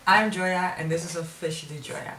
I'm Joya and this is Officially Joya.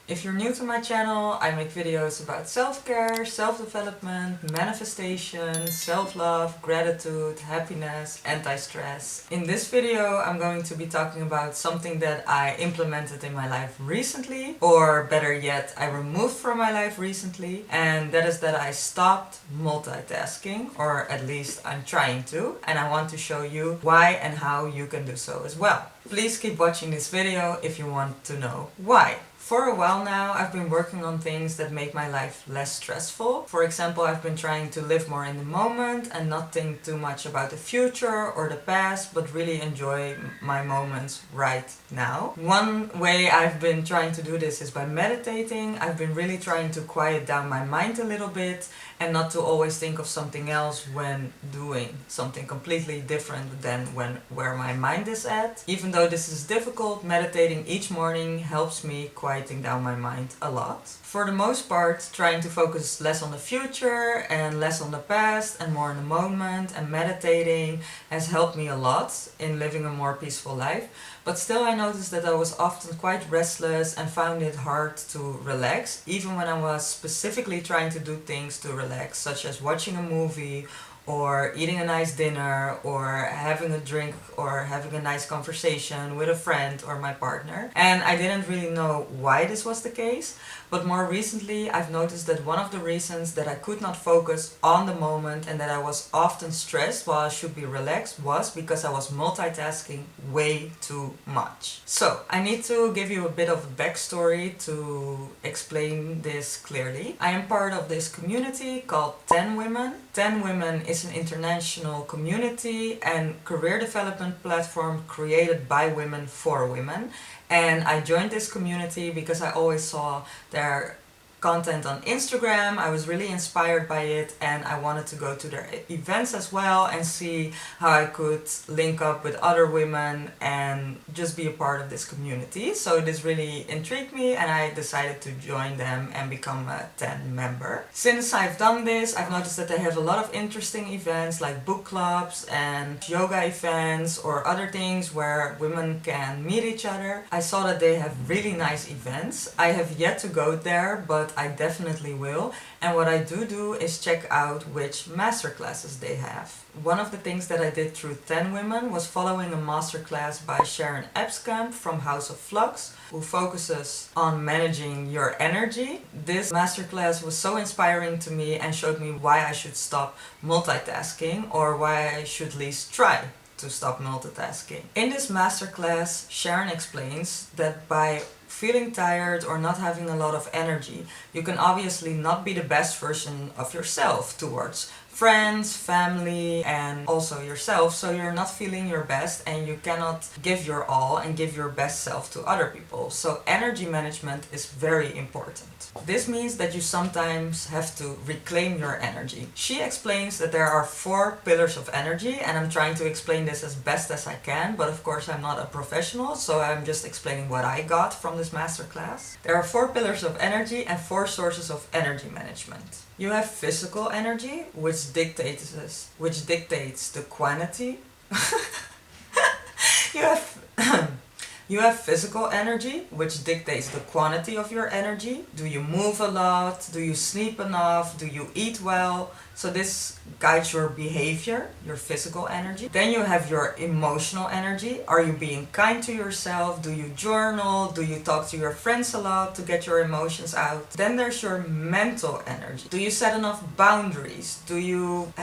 If you're new to my channel, I make videos about self-care, self-development, manifestation, self-love, gratitude, happiness, anti-stress. In this video, I'm going to be talking about something that I implemented in my life recently, or better yet, I removed from my life recently, and that is that I stopped multitasking, or at least I'm trying to, and I want to show you why and how you can do so as well. Please keep watching this video if you want to know why. For a while now, I've been working on things that make my life less stressful. For example, I've been trying to live more in the moment and not think too much about the future or the past, but really enjoy my moments right now. One way I've been trying to do this is by meditating. I've been really trying to quiet down my mind a little bit and not to always think of something else when doing something completely different than where my mind is at. Even though this is difficult, meditating each morning helps me quieting down my mind a lot. For the most part, trying to focus less on the future and less on the past and more in the moment, and meditating has helped me a lot in living a more peaceful life. But still, I noticed that I was often quite restless and found it hard to relax, even when I was specifically trying to do things to relax, such as watching a movie or eating a nice dinner or having a drink or having a nice conversation with a friend or my partner. And I didn't really know why this was the case, but more recently I've noticed that one of the reasons that I could not focus on the moment and that I was often stressed while I should be relaxed was because I was multitasking way too much. So I need to give you a bit of a backstory to explain this clearly. I am part of this community called 10 Women. 10 Women is an international community and career development platform created by women for women. And I joined this community because I always saw their content on Instagram. I was really inspired by it and I wanted to go to their events as well and see how I could link up with other women and just be a part of this community. So this really intrigued me and I decided to join them and become a 10 member. Since I've done this, I've noticed that they have a lot of interesting events like book clubs and yoga events or other things where women can meet each other. I saw that they have really nice events. I have yet to go there, but I definitely will. And what I do is check out which masterclasses they have. One of the things that I did through 10 Women was following a masterclass by Sharon Epskamp from House of Flux, who focuses on managing your energy. This masterclass was so inspiring to me and showed me why I should stop multitasking, or why I should at least try to stop multitasking. In this masterclass, Sharon explains that by feeling tired or not having a lot of energy, you can obviously not be the best version of yourself towards friends, family, and also yourself, so you're not feeling your best and you cannot give your all and give your best self to other people. So energy management is very important. This means that you sometimes have to reclaim your energy. She explains that there are 4 pillars of energy, and I'm trying to explain this as best as I can, but of course I'm not a professional, so I'm just explaining what I got from this masterclass. There are 4 pillars of energy and 4 sources of energy management. You have physical energy, which dictates the quantity. You have physical energy, which dictates the quantity of your energy. Do you move a lot? Do you sleep enough? Do you eat well? So this guides your behavior, your physical energy. Then you have your emotional energy. Are you being kind to yourself? Do you journal? Do you talk to your friends a lot to get your emotions out? Then there's your mental energy. Do you set enough boundaries? Do you...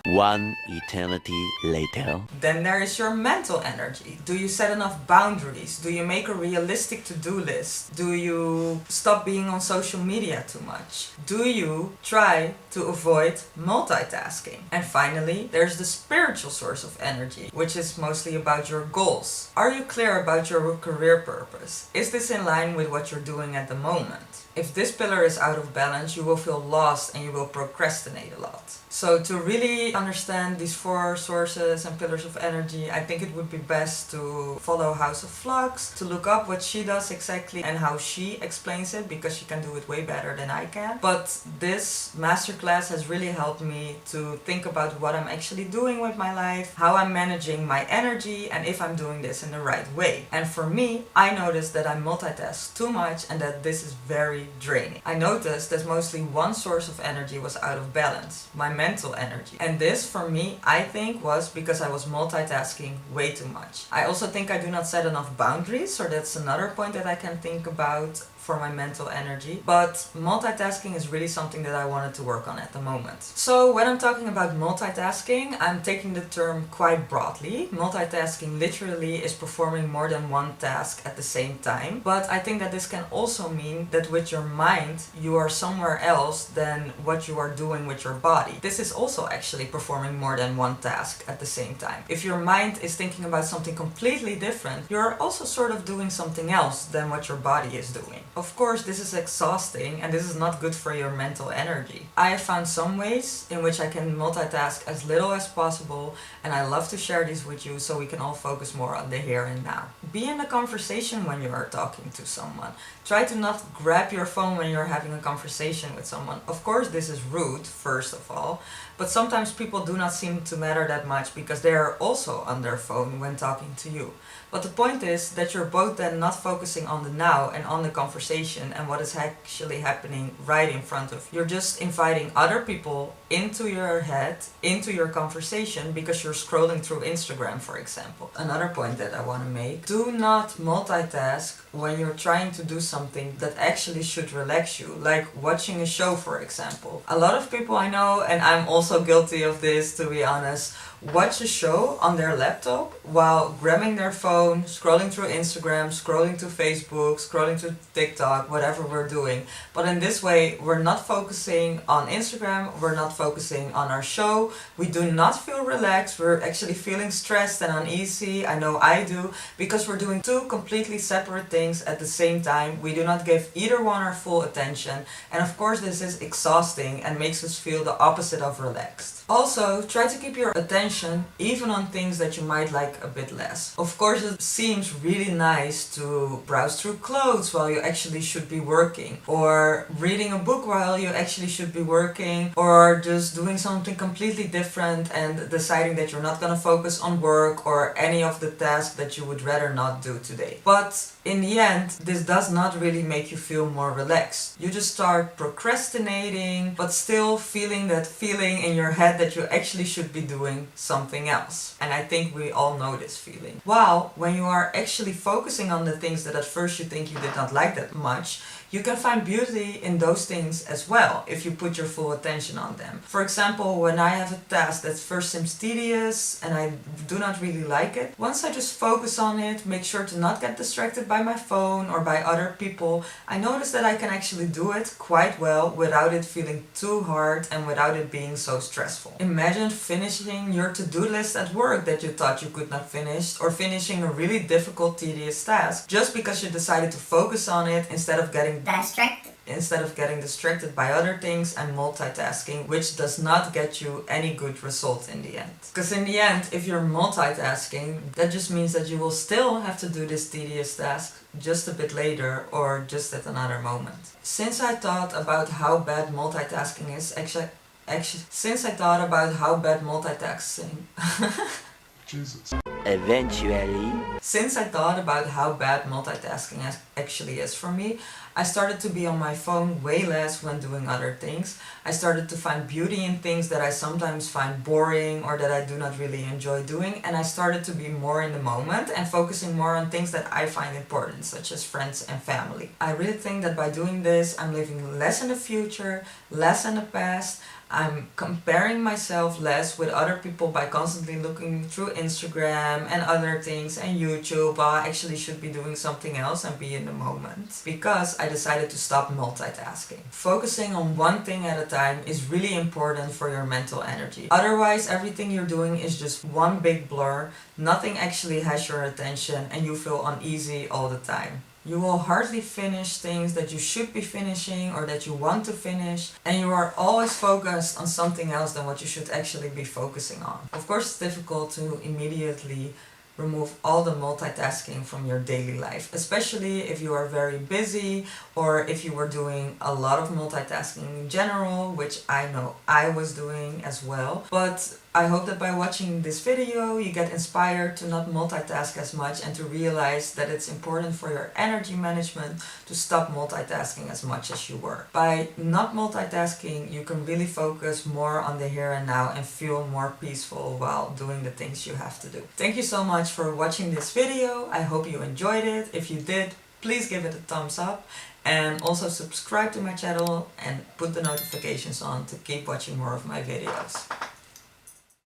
One eternity later. Then there is your mental energy. Do you set enough boundaries? Do you make a realistic to-do list? Do you stop being on social media too much? Do you try to avoid multitasking? And finally, there's the spiritual source of energy, which is mostly about your goals. Are you clear about your career purpose? Is this in line with what you're doing at the moment? If this pillar is out of balance, you will feel lost and you will procrastinate a lot. So to really understand these 4 sources and pillars of energy, I think it would be best to follow House of Flux, to look up what she does exactly and how she explains it, because she can do it way better than I can. But this masterclass has has really helped me to think about what I'm actually doing with my life, how I'm managing my energy, and if I'm doing this in the right way. And for me, I noticed that I multitask too much and that this is very draining. I noticed that mostly one source of energy was out of balance, my mental energy. And this, for me, I think was because I was multitasking way too much. I also think I do not set enough boundaries, so that's another point that I can think about for my mental energy. But multitasking is really something that I wanted to work on at the moment. So when I'm talking about multitasking, I'm taking the term quite broadly. Multitasking literally is performing more than one task at the same time. But I think that this can also mean that with your mind, you are somewhere else than what you are doing with your body. This is also actually performing more than one task at the same time. If your mind is thinking about something completely different, you're also sort of doing something else than what your body is doing. Of course, this is exhausting and this is not good for your mental energy. I have found some ways in which I can multitask as little as possible, and I love to share these with you so we can all focus more on the here and now. Be in a conversation when you are talking to someone. Try to not grab your phone when you're having a conversation with someone. Of course, this is rude, first of all, but sometimes people do not seem to matter that much because they are also on their phone when talking to you. But the point is that you're both then not focusing on the now and on the conversation and what is actually happening right in front of you. You're just inviting other people into your head, into your conversation because you're scrolling through Instagram, for example. Another point that I want to make, do not multitask when you're trying to do something that actually should relax you, like watching a show, for example. A lot of people I know, and I'm also guilty of this to be honest, watch a show on their laptop while grabbing their phone, scrolling through Instagram, scrolling to Facebook, scrolling to TikTok, whatever we're doing. But in this way, we're not focusing on Instagram, we're not focusing on our show, we do not feel relaxed, we're actually feeling stressed and uneasy, I know I do, because we're doing two completely separate things at the same time. We do not give either one our full attention, and of course this is exhausting and makes us feel the opposite of relaxed. Also, try to keep your attention even on things that you might like a bit less. Of course, it seems really nice to browse through clothes while you actually should be working, or reading a book while you actually should be working, or just doing something completely different and deciding that you're not gonna focus on work or any of the tasks that you would rather not do today. But in the end, this does not really make you feel more relaxed. You just start procrastinating, but still feeling that feeling in your head that you actually should be doing something else. And I think we all know this feeling. While when you are actually focusing on the things that at first you think you did not like that much, you can find beauty in those things as well if you put your full attention on them. For example, when I have a task that first seems tedious and I do not really like it, once I just focus on it, make sure to not get distracted by my phone or by other people, I notice that I can actually do it quite well without it feeling too hard and without it being so stressful. Imagine finishing your to-do list at work that you thought you could not finish, or finishing a really difficult, tedious task just because you decided to focus on it instead of getting distracted by other things and multitasking, which does not get you any good result in the end. Because in the end, if you're multitasking, that just means that you will still have to do this tedious task just a bit later or just at another moment. Since I thought about how bad multitasking is, since I thought about how bad multitasking Jesus. Eventually, Since I thought about how bad multitasking actually is for me, I started to be on my phone way less when doing other things. I started to find beauty in things that I sometimes find boring or that I do not really enjoy doing, and I started to be more in the moment and focusing more on things that I find important, such as friends and family. I really think that by doing this, I'm living less in the future, less in the past. I'm comparing myself less with other people by constantly looking through Instagram and other things and YouTube while I actually should be doing something else and be in the moment. Because I decided to stop multitasking. Focusing on one thing at a time is really important for your mental energy. Otherwise, everything you're doing is just one big blur, nothing actually has your attention, and you feel uneasy all the time. You will hardly finish things that you should be finishing or that you want to finish, and you are always focused on something else than what you should actually be focusing on. Of course, it's difficult to immediately remove all the multitasking from your daily life, especially if you are very busy or if you were doing a lot of multitasking in general, which I know I was doing as well. But I hope that by watching this video you get inspired to not multitask as much and to realize that it's important for your energy management to stop multitasking as much as you were. By not multitasking, you can really focus more on the here and now and feel more peaceful while doing the things you have to do. Thank you so much for watching this video. I hope you enjoyed it. If you did, please give it a thumbs up and also subscribe to my channel and put the notifications on to keep watching more of my videos.